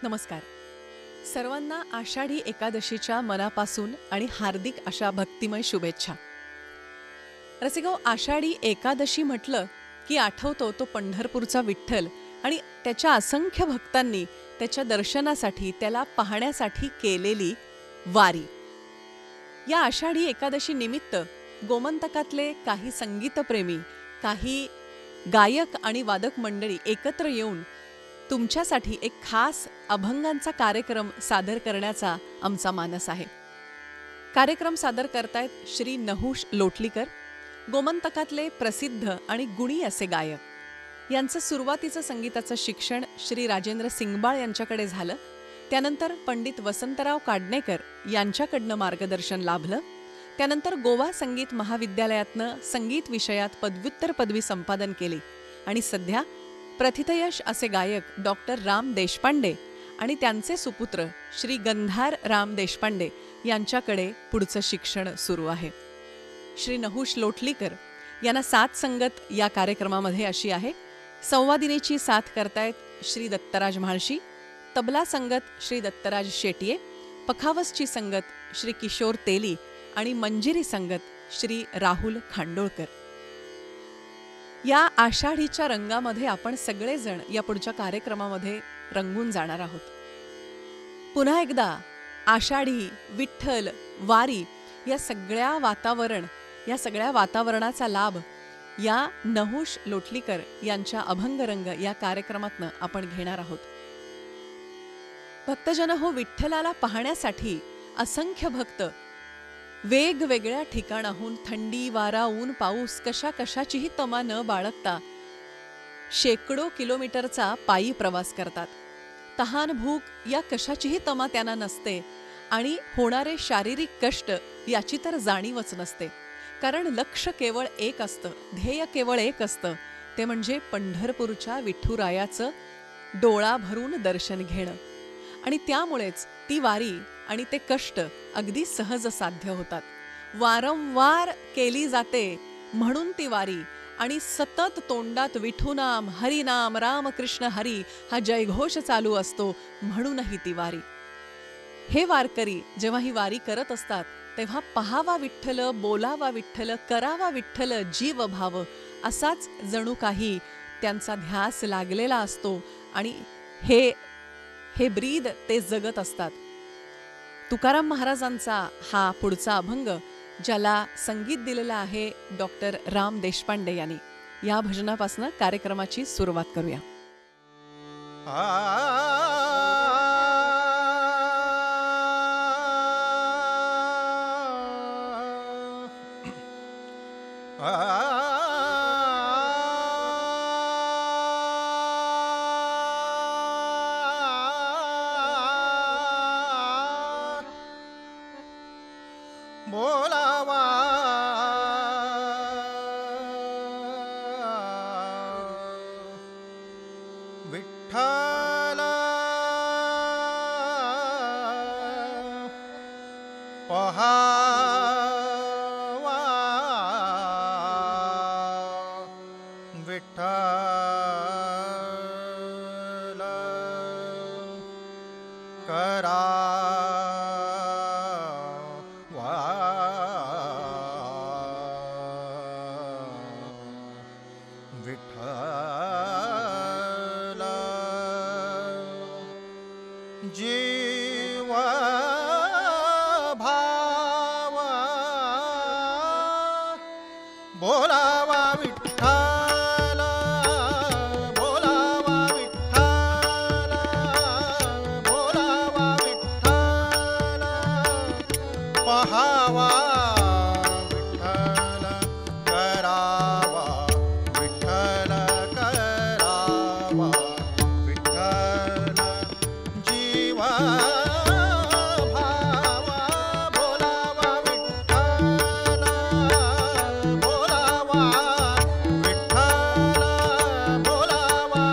नमस्कार. सर्वांना आषाढी एकादशीच्या मनापासून आणि हार्दिक अशा भक्तिमय शुभेच्छा. रसिको, आषाढी एकादशी म्हटलं की आठवतो तो पंढरपूरचा विठ्ठल आणि त्याच्या असंख्य भक्तांनी त्याच्या दर्शनासाठी, त्याला पाहण्यासाठी केलेली वारी. या आषाढी एकादशी निमित्त गोमंतकातले काही संगीतप्रेमी, काही गायक आणि वादक मंडळी एकत्र येऊन तुमच्यासाठी एक खास अभंगांचा कार्यक्रम सादर करण्याचा आमचा मानस आहे. कार्यक्रम सादर करतायत श्री नहुष लोटलीकर, गोमंतकातले प्रसिद्ध आणि गुणी असे गायक. यांचं सुरुवातीचं संगीताचं शिक्षण श्री राजेंद्र सिंगबाळ यांच्याकडे झालं. त्यानंतर पंडित वसंतराव काडणेकर यांच्याकडनं मार्गदर्शन लाभलं. त्यानंतर गोवा संगीत महाविद्यालयातनं संगीत विषयात पदव्युत्तर पदवी संपादन केली आणि सध्या प्रथितयश असे गायक डॉक्टर राम देशपांडे आणि त्यांचे सुपुत्र श्री गंधार राम देशपांडे यांच्याकडे पुढचं शिक्षण सुरू आहे. श्री नहुष लोटलीकर यांना साथ संगत या कार्यक्रमामध्ये अशी आहे. संवादिनीची साथ करतायत श्री दत्तराज म्हाळशी, तबला संगत श्री दत्तराज शेटिये, पखावसची संगत श्री किशोर तेली आणि मंजिरी संगत श्री राहुल खांडोळकर. या आषाढीच्या रंगामध्ये आपण सगळेजण या पुढच्या कार्यक्रमामध्ये रंगून जाणार आहोत. पुन्हा एकदा आषाढी, विठ्ठल, वारी या सगळ्या वातावरणाचा लाभ या नहुष लोटलीकर यांच्या अभंगरंग या कार्यक्रमातनं आपण घेणार आहोत. भक्तजन हो, विठ्ठलाला पाहण्यासाठी असंख्य भक्त वेगवेगळ्या ठिकाणाहून थंडी, वारा, ऊन, पाऊस कशाचीही तमा न बाळगता शेकडो किलोमीटरचा पायी प्रवास करतात. तहान, भूक या कशाचीही तमा त्यांना नसते आणि होणारे शारीरिक कष्ट याची तर जाणीवच नसते. कारण लक्ष्य केवळ एक असतं, ध्येय केवळ एक असतं, ते म्हणजे पंढरपूरच्या विठुरायाचं डोळा भरून दर्शन घेणं. आणि त्यामुळेच ती वारी आणि ते कष्ट अगदी सहज साध्य होतात. वारंवार केली जाते म्हणून ती वारी आणि सतत तोंडात विठुनाम, हरिनाम, रामकृष्ण हरी हा जयघोष चालू असतो म्हणूनही ती वारी. हे वारकरी जेव्हा ही वारी करत असतात तेव्हा पहावा विठ्ठल, बोलावा विठ्ठल, करावा विठ्ठल, जीव भाव असाच जणू काही त्यांचा ध्यास लागलेला असतो आणि हे ब्रीद ते जगत असतात. तुकाराम महाराजांचा हा पुढचा अभंग, ज्याला संगीत दिलेलं आहे डॉक्टर राम देशपांडे यांनी, या भजनापासून कार्यक्रमाची सुरुवात करूया. बोलावा विठ्ठल, पहावा विठ्ठल, करावा विठ्ठल, जीव भाव बोलावा विठ्ठल, बोलावा विठ्ठल, बोलावा विठ्ठल, पहावा विठ्ठल, करावा विठ्ठल, करावा विठ्ठल, जीव भाव बोलावा विठ्ठल, बोलावा विठ्ठल, बोलावा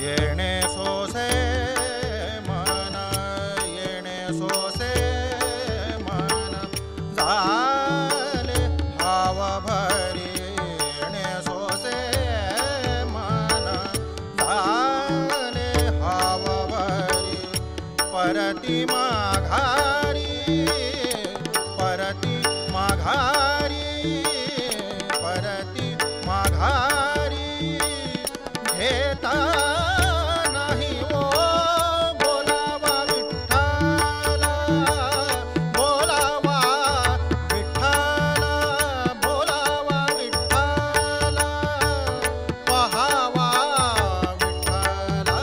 येणे सोसे मन, येणे सोसे परती माघारी परती माघारी परती माघारी घेता नाही ओ बोलावा विठ्ठला बोलावा विठ्ठला बोलावा विठ्ठला पहावा विठ्ठला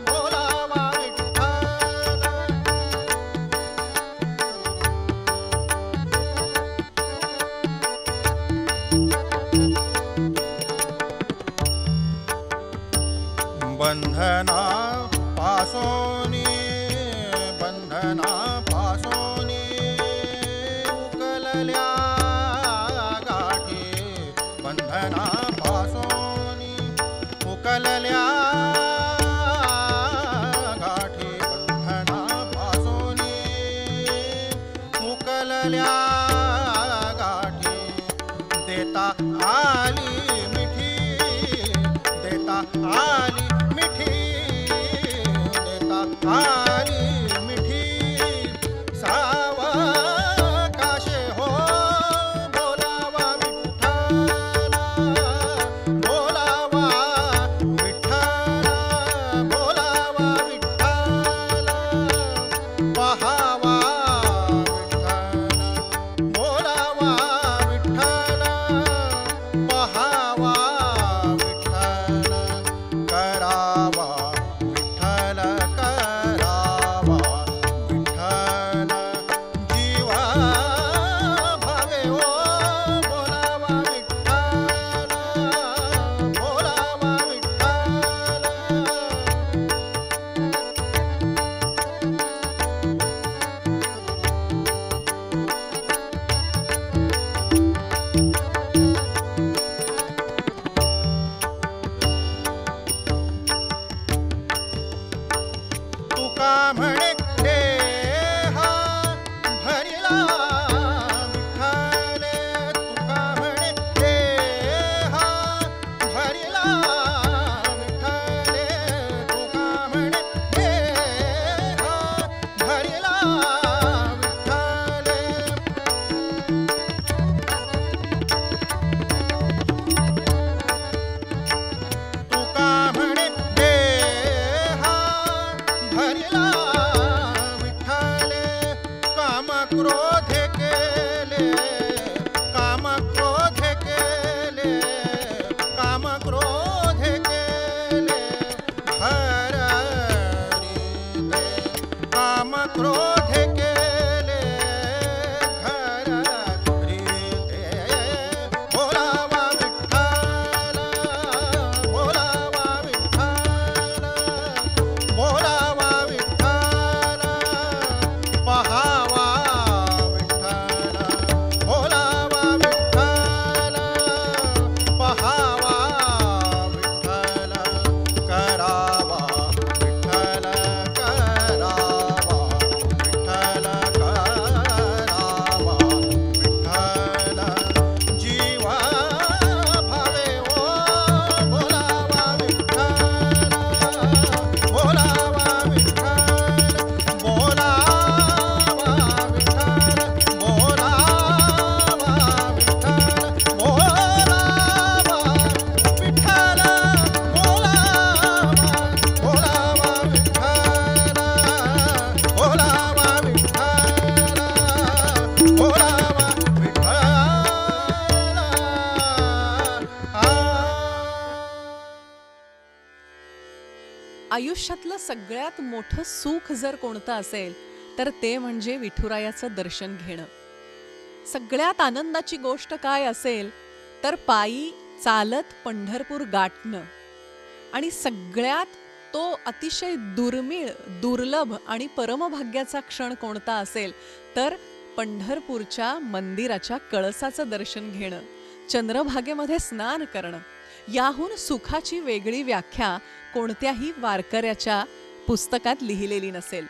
बोलावा विठ्ठला बंधना पासोनी बंधना पासोनी उकलल्या गाठी बंधना पासोनी उकलल्या गाठी बंधना पासोनी उकलल्या गाठी देता आली मिठी देता आली आली मिठी सावकाशे हो बोलावा विठ्ठला बोलावा विठ्ठला बोलावा विठ्ठला पहावा विठ्ठला बोलावा विठ्ठला पहावा विठ्ठला करावा विठ्ठल करावा विठ्ठल जीवा भावे ओ बोलावा विठ्ठल बोलावा विठ्ठल तुका म्हणे देहा भरिला विठ्ठले तुका म्हणे देहा भरिला विठ्ठले तुका म्हणे देहा भरिला विठ्ठले तुका म्हणे देहा भरिला विठ्ठले काम क्रोधे केले काम क्रोधे केले काम क्रोधे केले हररिते काम क्रोधे केले हररिते बोलावा विठ्ठला बोलावा विठ्ठला बोलावा विठ्ठला पहावा विठ्ठला बोलावा विठ्ठला पहावा विठ्ठला करावा विठ्ठल करावा विठ्ठल करावा विठ्ठल जीवा भावे ओ बोलावा विठ्ठला बोलावा विठ्ठल बोलावा विठ्ठल बोलावा विठ्ठल बोलावा विठ्ठल बोलावा बोलावा विठ्ठल बोलावा विठ्ठल बोलावा आयुष्यातलं सगळ्यात मोठं सुख जर कोणतं असेल तर ते म्हणजे विठुरायाचं दर्शन घेणं. सगळ्यात आनंदाची गोष्ट काय असेल तर पायी चालत पंढरपूर गाठणं. आणि सगळ्यात तो अतिशय दुर्मिळ दुर्लभ आणि परमभाग्याचा क्षण कोणता असेल तर पंढरपूरच्या मंदिराच्या कळसाचं दर्शन घेणं, चंद्रभागेमध्ये स्नान करणं. याहून सुखाची वेगळी व्याख्या कोणत्याही वारकऱ्याच्या पुस्तकात लिहिलेली नसेल.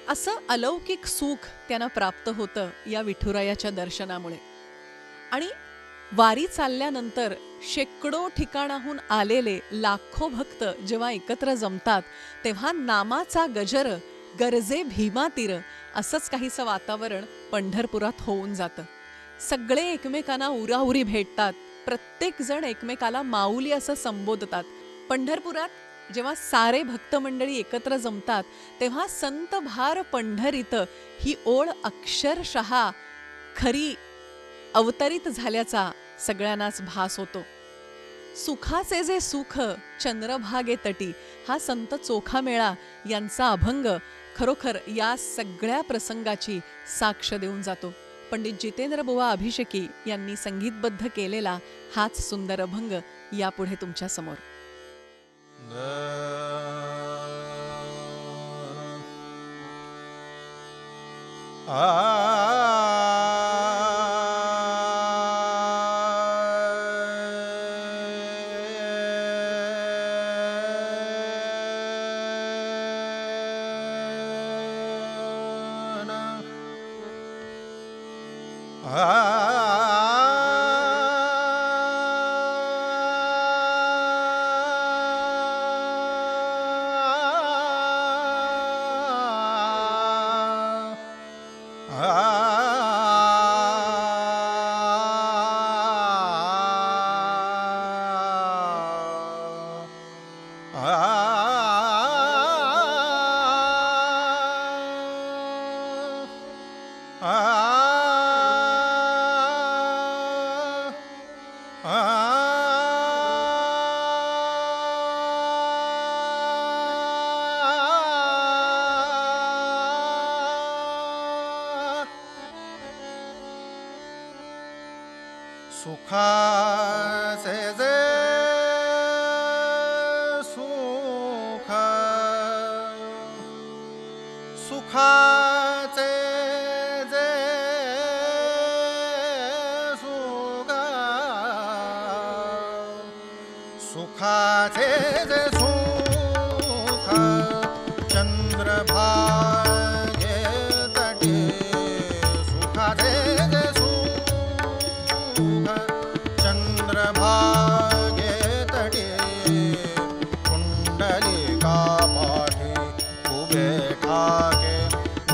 असं अलौकिक सुख त्यांना प्राप्त होतं या विठुरायाच्या दर्शनामुळे. आणि वारी चालल्यानंतर शेकडो ठिकाणाहून आलेले लाखो भक्त जेव्हा एकत्र जमतात तेव्हा नामाचा गजर गरजे भीमा तीर असंच काहीसं वातावरण पंढरपुरात होऊन जातं. सगळे एकमेकांना उराउरी भेटतात. प्रत्येक जण एकमेकाला माऊली असं संबोधतात. पंढरपुरात जेव्हा सारे भक्त मंडळी एकत्र जमतात तेव्हा संत भार पंढरीत ही ओळ अक्षरशः खरी अवतरित झाल्याचा सगळ्यांनाच भास होतो. सुखाचे जे सुख चंद्रभागे तटी हा संत चोखामेळा यांचा अभंग खरोखर या सगळ्या प्रसंगाची साक्ष देऊन जातो. पंडित जितेंद्र बुवा अभिषेकी यांनी संगीतबद्ध केलेला हाच सुंदर अभंग यापुढे तुमच्या समोर. सुखाचे जे सुख सुखाचे जे सुख सुखाचे जे सुख चंद्रभागे तटी सुखाचे जे चंद्रभागे तटी कुंडलिका पाठी उभे ठाके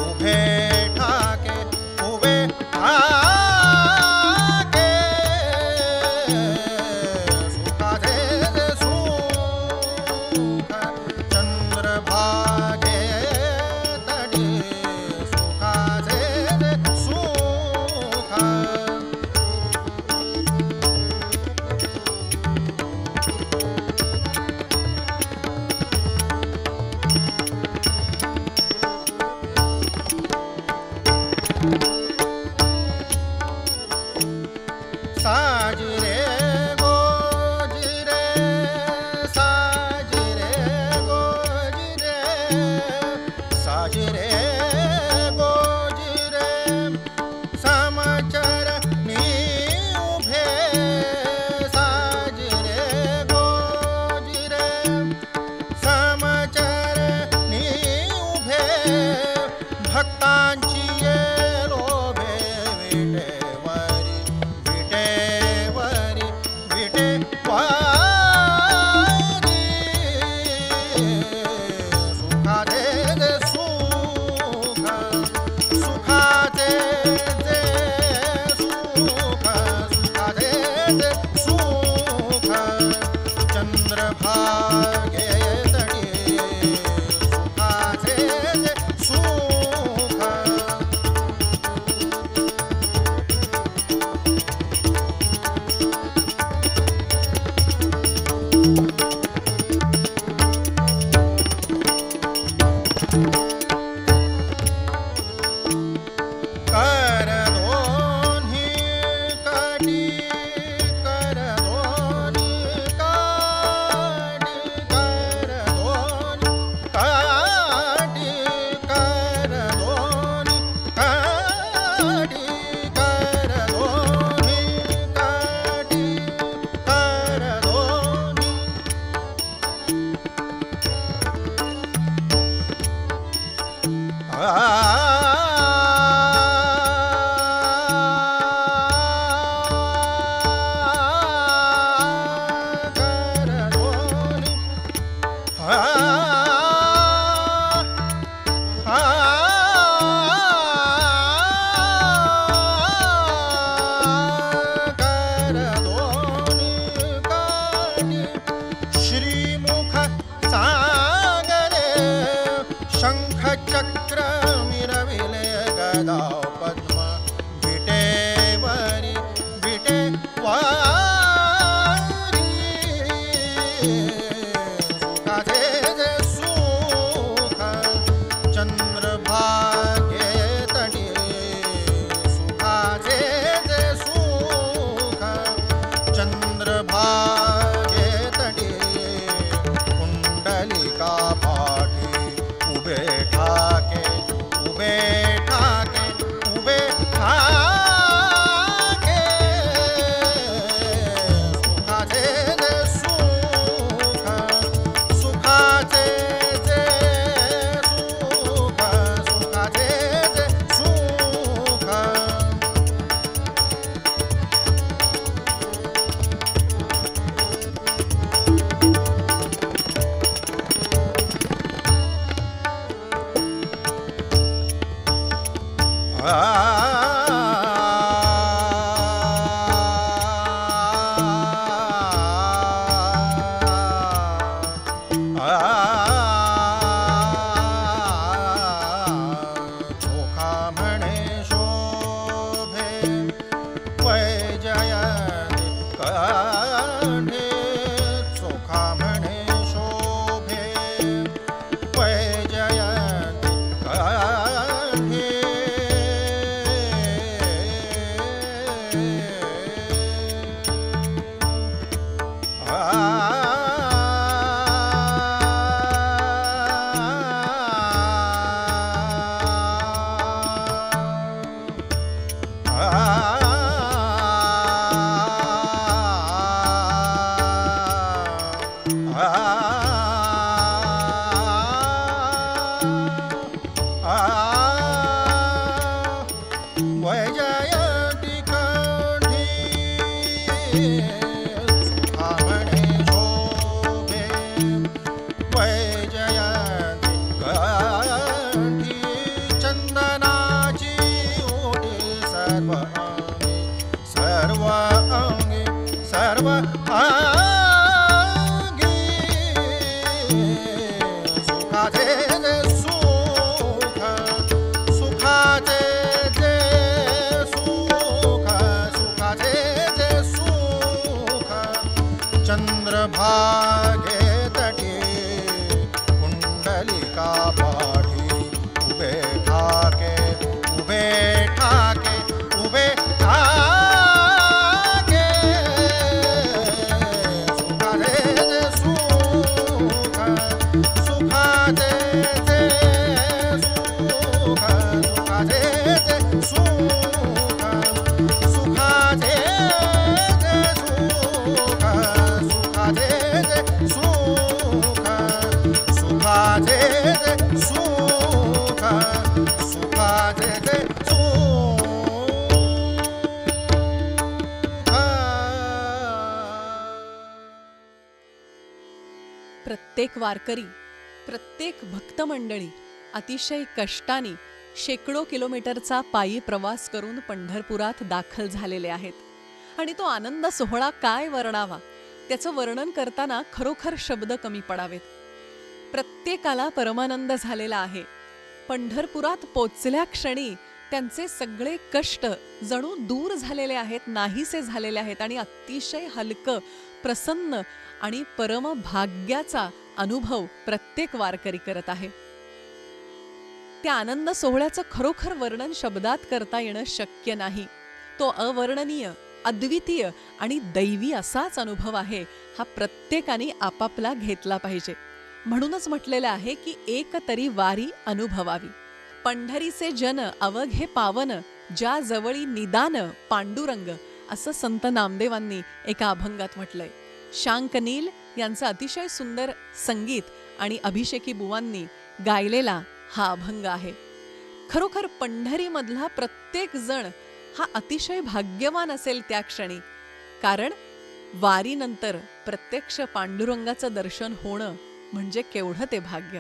उभे ठाके उभे ठाके सुखाचे जे सुख चंद्रभागे तटी सुखाचे जे सुख साजरे गोजिरे साजरे गोजिरे साजरे गोजिरे समाचार नी उभे साजरे गोजिरे समाचार नी उभे भक्तांची लोभे विटेवरी विटेवरी विटेवरी सुखाचे जे सुख सुखाचे जे सुख सुखाचे जे सुख चंद्रभागे तटी सुखाचे जे सुख कर दोन्ही काठी कर दोन्ही काठी कर दोन्ही काठी कर दोन्ही काठी कर दोन्ही काठी कर दोन्ही रविले गदा पद्म विटेवरी विटे वारी सुखाचे जे सुख चंद्रभागे तटी सुखाचे जे सुख चंद्रभागे तटी कुंडलिका पाठी उभे ठाके उभे ठाके उभे ठाके सुखाचे जे सुख सुखाचे जे सुख सुखाचे जे सुख चोखा म्हणे शोभे वैजयंती कंठे चोखा म्हणे शोभे वैजयंती कंठे वैजयंती कंठी सुखा म्हणे शोभे वैजयंती कंठी चंदनाची ओटी सर्व अंगी सर्व अंगी सर्व अंगी सुखाचे जे सुख सुखाचे जे सुख सुखाचे जे सुख चंद्रभागे तटी कुंडलिका पाठी उभे ठाके उभे ठाके उभे ठाके सुखाचे जे सुख सुखाचे जे सुख सुखाचे जे सुख सुखाचे जे सुख सुखाचे जे सुख सुखाचे जे सुख सुखाचे जे प्रत्येक वारकरी, प्रत्येक भक्त मंडळी अतिशय कष्टाने शेकडो किलोमीटरचा पायी प्रवास करून पंढरपुरात दाखल झालेले आहेत. आणि तो आनंद सोहळा काय वर्णावा, त्याचं वर्णन करताना खरोखर शब्द कमी पडावेत. प्रत्येकाला परमानंद झालेला आहे. पंढरपुरात पोचल्या क्षणी त्यांचे सगळे कष्ट जणू दूर झालेले आहेत, नाहीसे झालेले आहेत आणि अतिशय हलकं, प्रसन्न आणि परम भाग्याचा अनुभव प्रत्येक वारकरी करत आहे. त्या आनंद सोहळ्याचं खरोखर वर्णन शब्दात करता येणं शक्य नाही. तो अवर्णनीय, अद्वितीय आणि दैवी असाच अनुभव आहे. हा प्रत्येकाने आपापला घेतला पाहिजे. म्हणूनच म्हटलेलं आहे की एक तरी वारी अनुभवावी. पंढरीचे जन अवघे पावन, ज्या जवळी निदान पांडुरंग, असं संत नामदेवांनी एका अभंगात म्हटलंय. शांकनील यांचं अतिशय सुंदर संगीत आणि अभिषेकी बुवांनी गायलेला हा अभंग आहे. खरोखर पंढरीमधला प्रत्येक जण हा अतिशय भाग्यवान असेल त्या क्षणी, कारण वारीनंतर प्रत्यक्ष पांडुरंगाचं दर्शन होणं म्हणजे केवढं ते भाग्य.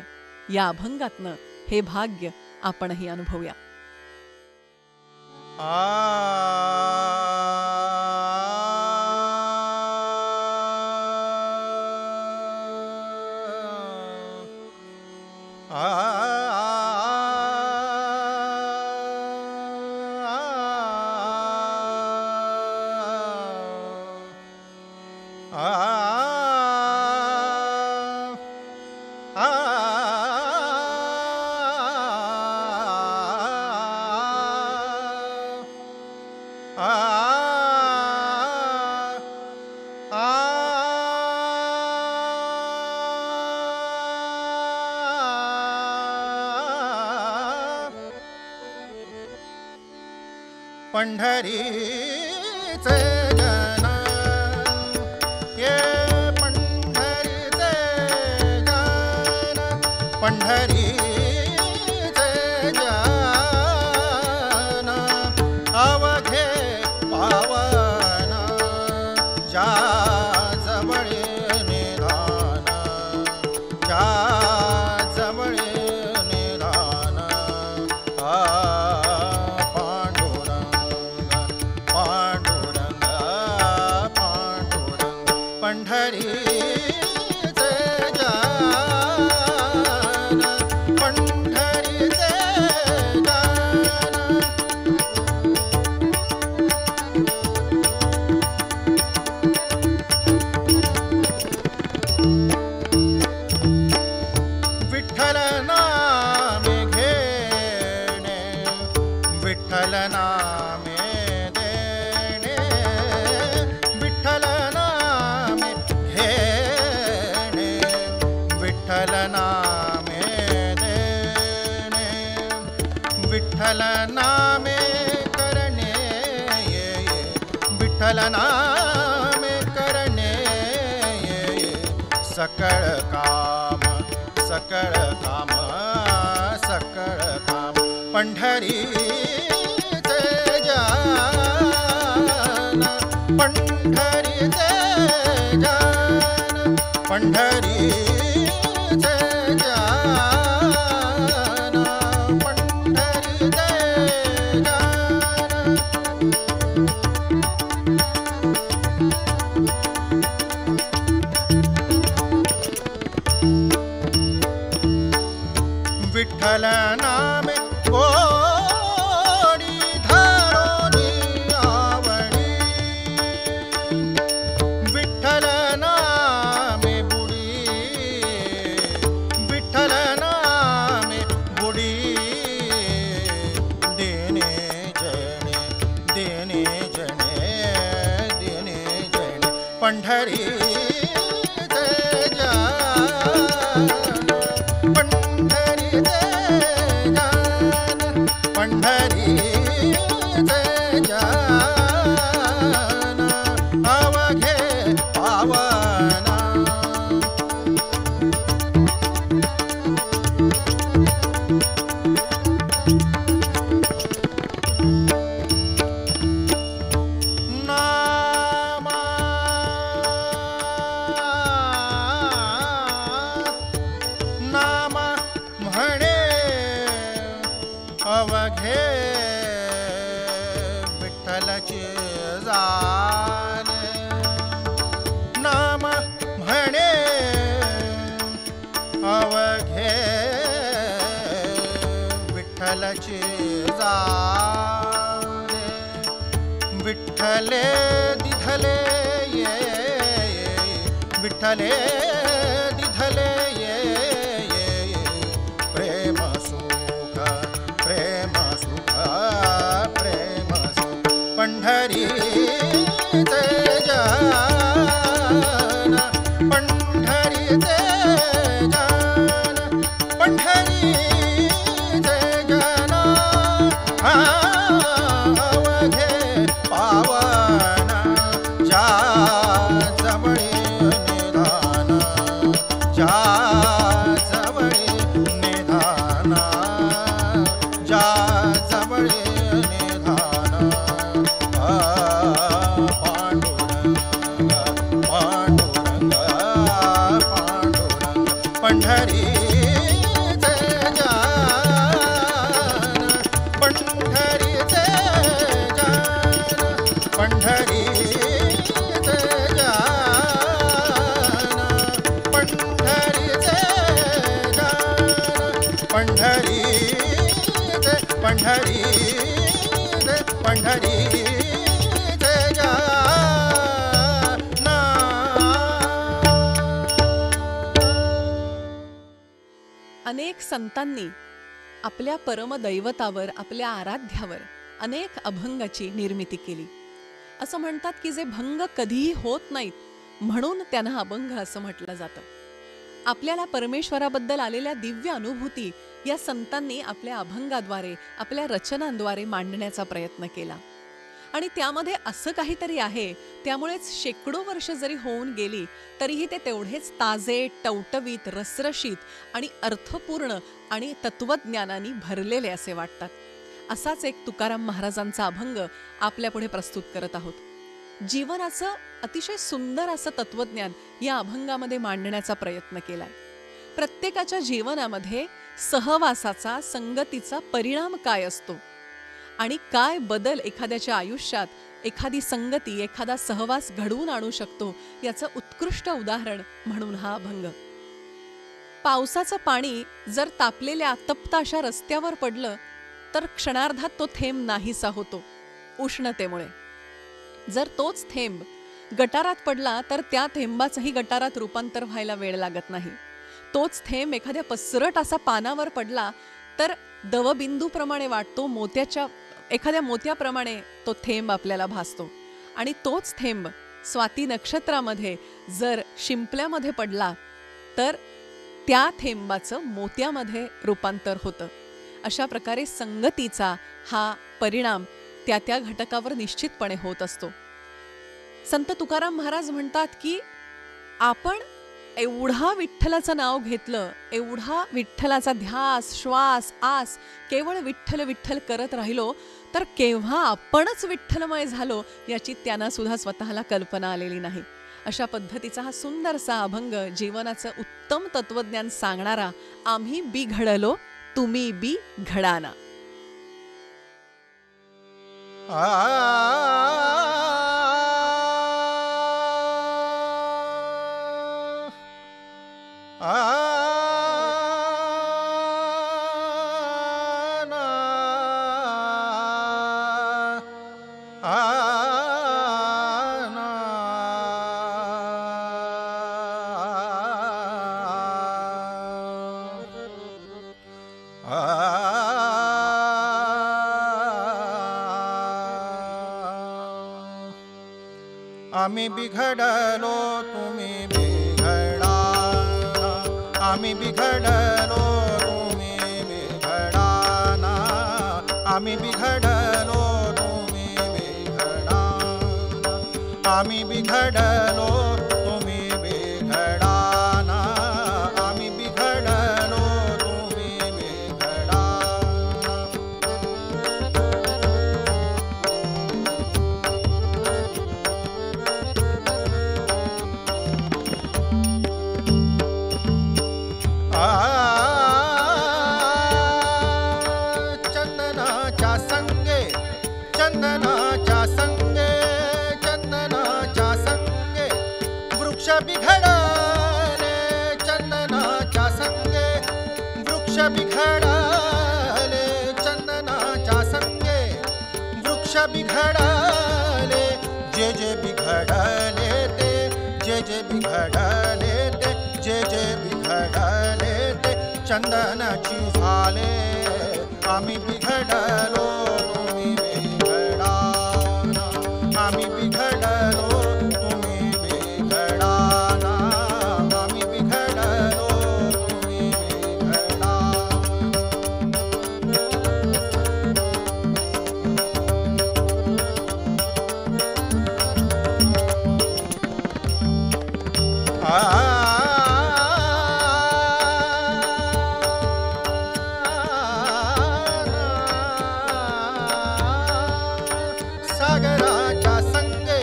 या अभंगातनं हे भाग्य आपणही अनुभवूया. पंढरीचे जन ये पंढरीचे जन पंढरीचे जन अवघे पावन जा जवळे निधान जा जवळे निधान पंढरीचे जन पंढरीचे जन विठ्ठल नामे घेणे विठ्ठल नामे देणे विठ्ठल नामे घेणे विठ्ठल नामे देणे विठ्ठल नामे करणे विठ्ठल नामे करणे सकळ काम सकळ काम सकळ काम पंढरीचे जन पंढरीचे जन पंढरीचे जन पंढरीचे जन विठ्ठल नामे गोडी धरोनी आवडी विठ्ठल नामे बुडी विठ्ठल नामे बुडी देणे जणे देणे जणे देणे जणे पंढरीचे जन पंढरीचे जन पंढरीचे जन अवघे पावन नामा नाम म्हणे अवघे विठ्ठलाचे जाणे नाम म्हणे अवघे विठ्ठलाचे जाणे विठ्ठले दिधले ये विठ्ठले दिधले ये प्रेम सुख प्रेम सुख प्रेम सुख पंढरीचे जन पंढरीचे जन पंढरीचे जन अवघे पावन जा जवळे निधान जा जवळे निधान जा जवळे निधान पांडुरंग पांडुरंग पांडुरंग पंढरीचे जन पंढरीचे जन पंढरीचे जन पंढरीचे जन पंढरीचे पंढरीचे पंढरीचे जन अनेक संतांनी आपल्या परमदैवतावर आपल्या आराध्यावर अनेक अभंगाची निर्मिती केली. असं म्हणतात की जे भंग कधीही होत नाहीत म्हणून त्यांना अभंग असं म्हटलं जातं. आपल्याला परमेश्वराबद्दल आलेल्या दिव्य अनुभूती या संतांनी आपल्या अभंगाद्वारे आपल्या रचनांद्वारे मांडण्याचा प्रयत्न केला. आणि त्यामध्ये असं काहीतरी आहे, त्यामुळेच शेकडो वर्ष जरी होऊन गेली तरीही ते तेवढेच ताजे, टवटवीत, रसरशीत आणि अर्थपूर्ण आणि तत्वज्ञानाने भरलेले असे वाटतात. असाच एक तुकाराम महाराजांचा अभंग आपल्यापुढे प्रस्तुत करत आहोत. जीवनाचं अतिशय सुंदर असं तत्वज्ञान या अभंगामध्ये मांडण्याचा प्रयत्न केलाय. प्रत्येकाच्या जीवनामध्ये सहवासाचा, संगतीचा परिणाम काय असतो आणि काय बदल एखाद्याच्या आयुष्यात एखादी संगती, एखादा सहवास घडवून आणू शकतो, याचं उत्कृष्ट उदाहरण म्हणून हा अभंग. पावसाचं पाणी जर तापलेल्या तप्त अशा रस्त्यावर पडलं तर क्षणार्धात तो थेंब नाहीसा होतो उष्णतेमुळे. जर तोच थेंब गटारात पडला तर त्या थेंबाचंही गटारात रूपांतर व्हायला वेळ लागत नाही. तोच थेंब एखाद्या पसरट असा पानावर पडला तर दवबिंदूप्रमाणे वाटतो, एखाद्या मोत्याप्रमाणे तो थेंब आपल्याला भासतो. आणि तोच थेंब स्वाती नक्षत्रामध्ये जर शिंपल्यामध्ये पडला तर त्या थेंबाचं मोत्यामध्ये रूपांतर होतं. अशा प्रकारे संगतीचा हा परिणाम त्या त्या घटकावर निश्चितपणे होत असतो. संत तुकाराम महाराज म्हणतात की आपण एवढा विठ्ठलाचं नाव घेतलं, एवढा विठ्ठलाचा ध्यास, श्वास, आस केवळ विठ्ठल विठ्ठल करत राहिलो तर केव्हा आपणच विठ्ठलमय झालो याची त्यांना सुद्धा स्वतःला कल्पना आलेली नाही. अशा पद्धतीचा हा सुंदरसा अभंग जीवनाचं उत्तम तत्वज्ञान सांगणारा आम्ही बी घडलो तुम्ही बी घडाना. आम्ही बिघडलो तुम्ही बिघडा, आम्ही बिघडलो तुम्ही बिघडाना, आम्ही बिघडलो तुम्ही बिघडा, आम्ही बिघडलो तुम्ही बिघडाना, आम्ही बिघडलो तुम्ही बिघडा. चंदनाच्या संगे, चंदनाच्या संगे, चंदनाच्या संगे वृक्ष बिघडले, चंदनाच्या संगे वृक्ष बिघडले, चंदनाच्या संगे वृक्ष बिघडले. जे जे बिघडले ते, जे जे बिघडले ते, जे जे बिघडले ते चंदनाची झाले. आम्ही बिघडलो तुम्ही बिघडाना, आम्ही बिघडलो तुम्ही बिघडाना, आम्ही बिघडलो तुम्ही बिघडाना. सागराच्या संगे,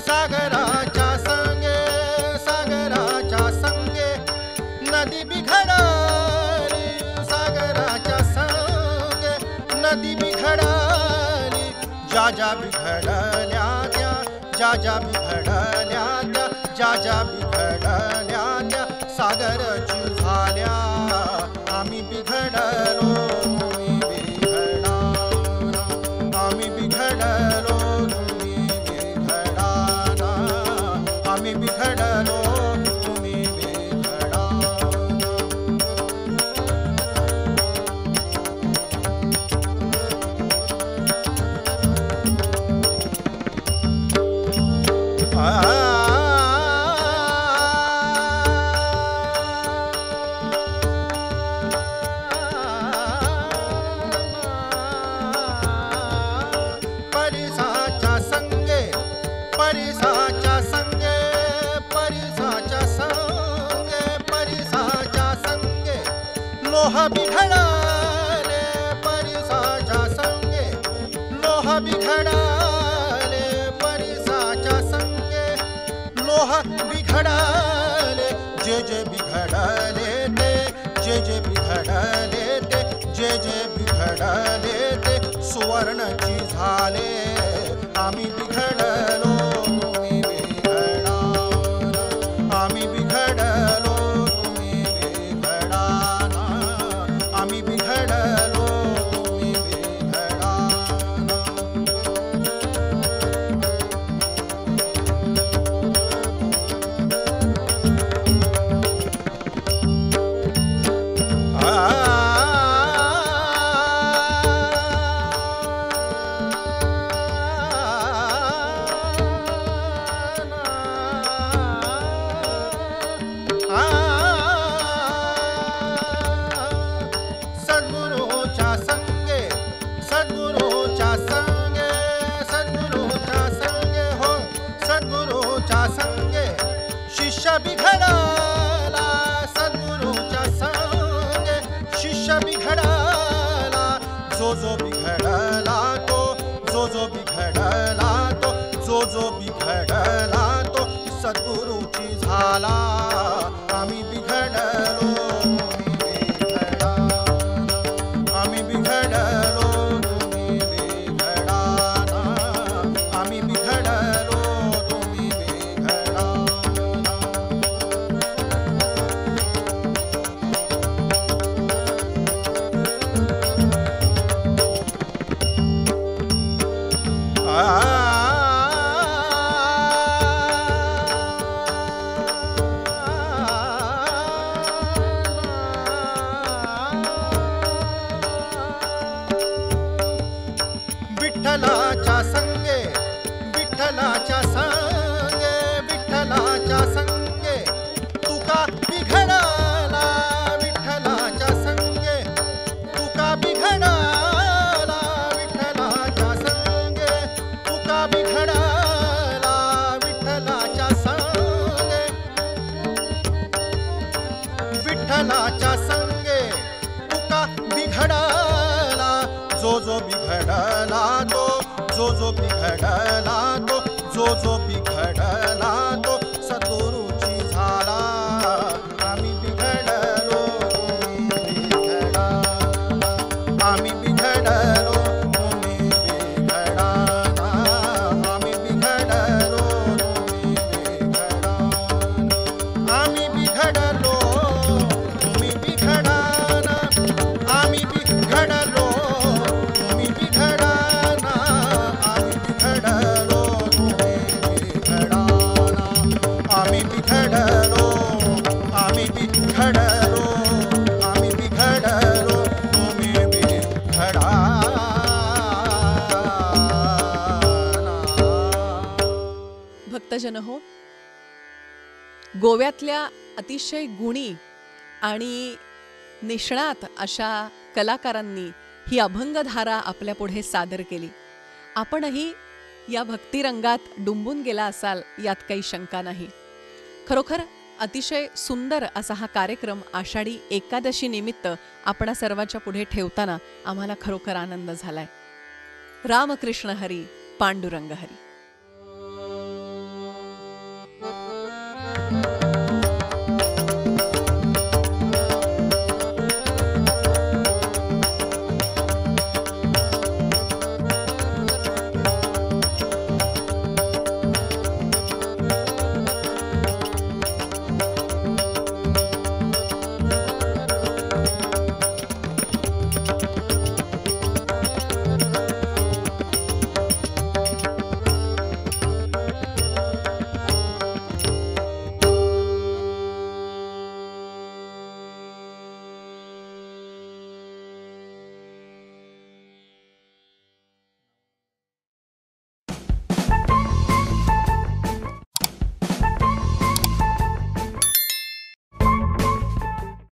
सागराच्या संगे, सागराच्या संगे नदी बिघडली, सागराच्या संगे नदी बिघडली. ज्या ज्या बिघडल्या त्या, ज्या ज्या बिघडल्या त्या, ज्या ज्या बिघडल्या त्या सागरची झाल्या. आम्ही बिघडलो तुम्ही बिघडाना, आम्ही बिघडलो तुम्ही बिघडाना, आम्ही बिघडलो तुम्ही बिघडाना. आ लोह बिघडाले परिसाच्या संगे, लोह बिघडाले जे जे बिघडाले ते, जे जे बिघडाले ते, जे जे बिघडाले ते सुवर्णची झाले. आम्ही बिघडलो तुम्ही बिघडा, आम्ही बिघडलो तुम्ही बिघडा, आम्ही बिघडलो तुम्ही बिघडा. सद्गुरूच्या संगे, सद्गुरूच्या संगे, सद्गुरूच्या संगे हो, सद्गुरूच्या संगे शिष्य बिघडला. सद्गुरूच्या संगे शिष्य बिघडला. जो जो बिघडला तो, जो जो बिघडला तो, जो जो बिघडला तो सद्गुरूची झाला. आम्ही बिघडलो तुम्ही बिघडा, आम्ही बिघडलो तुम्ही बिघडा, आम्ही बिघडलो तुम्ही बिघडा. विठ्ठलाच्या संगे, विठ्ठलाच्या संगे, विठ्ठलाच्या संगे तुका बिघडला. विठ्ठलाच्या संगे तुका बिघडला. विठ्ठलाच्या संगे तुका बिघडला. विठ्ठलाच्या संगे, विठ्ठलाच्या संगे तुका बिघडला. जो जो बिघडला तो, जो जो बिघडला तो, जो जो बिघडला तो सद्गुरूची झाला. आम्ही बिघडलो तुम्ही बिघडा, आम्ही बिघडलो तुम्ही बिघडा, आम्ही बिघडलो तुम्ही बिघडा, आम्ही बिघडलो तुम्ही बिघडा, आम्ही बिघडलो तुम्ही बिघडा, आम्ही बिघडलो तुम्ही बिघडा, आम्ही बिघडलो, आम्ही बिघडलो, आम्ही बिघडलो तुम्ही बिघडा. भक्तजन हो, गोव्यातल्या अतिशय गुणी आणि निष्णात अशा कलाकारांनी ही अभंगधारा आपल्यापुढे सादर केली. आपणही या भक्तिरंगात डुंबून गेला असाल यात काही शंका नाही. खरोखर अतिशय सुंदर असा हा कार्यक्रम आषाढी एकादशी निमित्त आपणा सर्वांच्या पुढे ठेवताना आम्हाला खरोखर आनंद झालाय. रामकृष्ण हरी, पांडुरंग हरी.